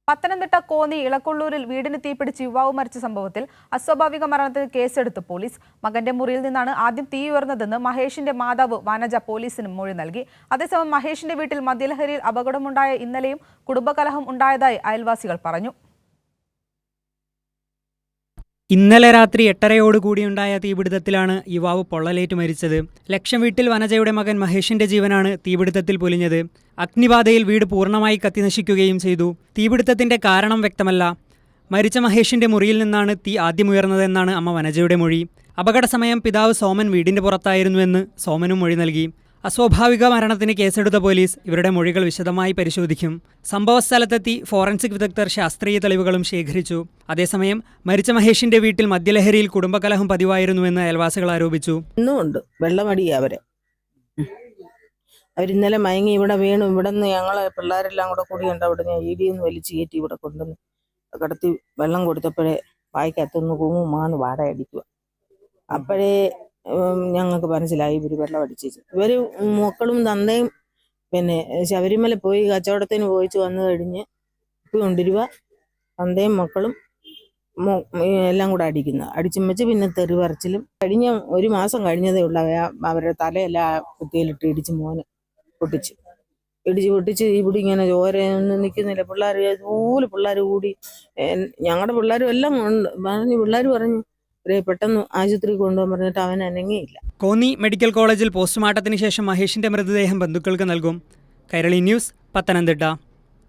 പത്തനംതിട്ട കോന്നി ഇളക്കൊള്ളൂരിൽ വീടിന് തീപിടിച്ച് യുവാവ് മരിച്ച സംഭവത്തിൽ അസ്വാഭാവിക മരണത്തിന് കേസെടുത്ത് പോലീസ്. മകന്റെ മുറിയിൽ നിന്നാണ് ആദ്യം തീ ഉയർന്നതെന്ന് മഹേഷിന്റെ മാതാവ് വനജ പോലീസിന് മൊഴി നൽകി. അതേസമയം മഹേഷിന്റെ വീട്ടിൽ മദ്യലഹരിയിൽ അപകടമുണ്ടായ ഇന്നലെയും കുടുംബകലഹം ഉണ്ടായതായി അയൽവാസികൾ പറഞ്ഞു. ഇന്നലെ രാത്രി 8:30 തീപിടുത്തത്തിലാണ് യുവാവ് പൊള്ളലേറ്റ് മരിച്ചത്. ലക്ഷം വീട്ടിൽ വനജയുടെ മകൻ മഹേഷിന്റെ ജീവനാണ് തീപിടുത്തത്തിൽ പൊലിഞ്ഞത്. അഗ്നിബാധയിൽ വീട് പൂർണ്ണമായി കത്തിനശിക്കുകയും ചെയ്തു. തീപിടുത്തത്തിന്റെ കാരണം വ്യക്തമല്ല. മരിച്ച മഹേഷിന്റെ മുറിയിൽ നിന്നാണ് തീ ആദ്യമുയർന്നതെന്നാണ് അമ്മ വനജയുടെ മൊഴി. അപകട സമയം പിതാവ് സോമൻ വീടിന്റെ പുറത്തായിരുന്നുവെന്ന് സോമനും മൊഴി നൽകി. അസ്വാഭാവിക മരണത്തിന് കേസെടുത്ത പോലീസ് ഇവരുടെ മൊഴികൾ വിശദമായി പരിശോധിക്കും. സംഭവസ്ഥലത്തെത്തി ഫോറൻസിക് വിദഗ്ധർ ശാസ്ത്രീയ തെളിവുകളും ശേഖരിച്ചു. അതേസമയം മരിച്ച മഹേഷിന്റെ വീട്ടിൽ മദ്യലഹരിയിൽ കുടുംബകലഹം പതിവായിരുന്നുവെന്ന് അയൽവാസികൾ ആരോപിച്ചു. ഇന്നുമുണ്ട് വെള്ളമടിയ അവരിന്നലെ മയങ്ങി ഇവിടെ വീണു. ഇവിടെ നിന്ന് ഞങ്ങളെ പിള്ളേരെല്ലാം കൂടെ കൂടിയുണ്ട്. അവിടെ നിന്ന് ഈടിയെന്ന് വലിച്ചു കയറ്റി ഇവിടെ കൊണ്ടുവന്ന് കിടത്തി വെള്ളം കൊടുത്തപ്പോഴേ വായിക്കകത്തൊന്ന് കുങ്ങുമാന്ന് വാടയടിക്കുക. അപ്പോഴേ ഞങ്ങൾക്ക് മനസ്സിലായി ഇവർ വെള്ളം അടിച്ചു. ഇവർ മക്കളും തന്തയും പിന്നെ ശബരിമല പോയി കച്ചവടത്തിന് പോയിച്ച് വന്നു കഴിഞ്ഞ് ഉപ്പ് കൊണ്ടുവരുക, തന്തയും മക്കളും എല്ലാം കൂടെ അടിച്ചും വെച്ച് പിന്നെ തെറി പറിച്ചിലും. കഴിഞ്ഞ 1 മാസം കഴിഞ്ഞതേ ഉള്ള അവരുടെ തലയെല്ലാം കുത്തിയിലിട്ട് ഇടിച്ച് മോന് പൊട്ടിച്ച് ഇവിടെ ഇങ്ങനെ ചോരയൊന്നും നിൽക്കുന്നില്ല. പിള്ളേർ അതുപോലെ പിള്ളേർ കൂടി ഞങ്ങളുടെ പിള്ളേരും എല്ലാം പിള്ളേർ പറഞ്ഞു പെട്ടെന്ന് ആശുപത്രി കൊണ്ടുപോകാൻ പറഞ്ഞിട്ട് അവൻ അനങ്ങിയില്ല. കോന്നി മെഡിക്കൽ കോളേജിൽ പോസ്റ്റ്മോർട്ടത്തിന് ശേഷം മഹേഷിന്റെ മൃതദേഹം ബന്ധുക്കൾക്ക് നൽകും. കൈരളി ന്യൂസ്, പത്തനംതിട്ട.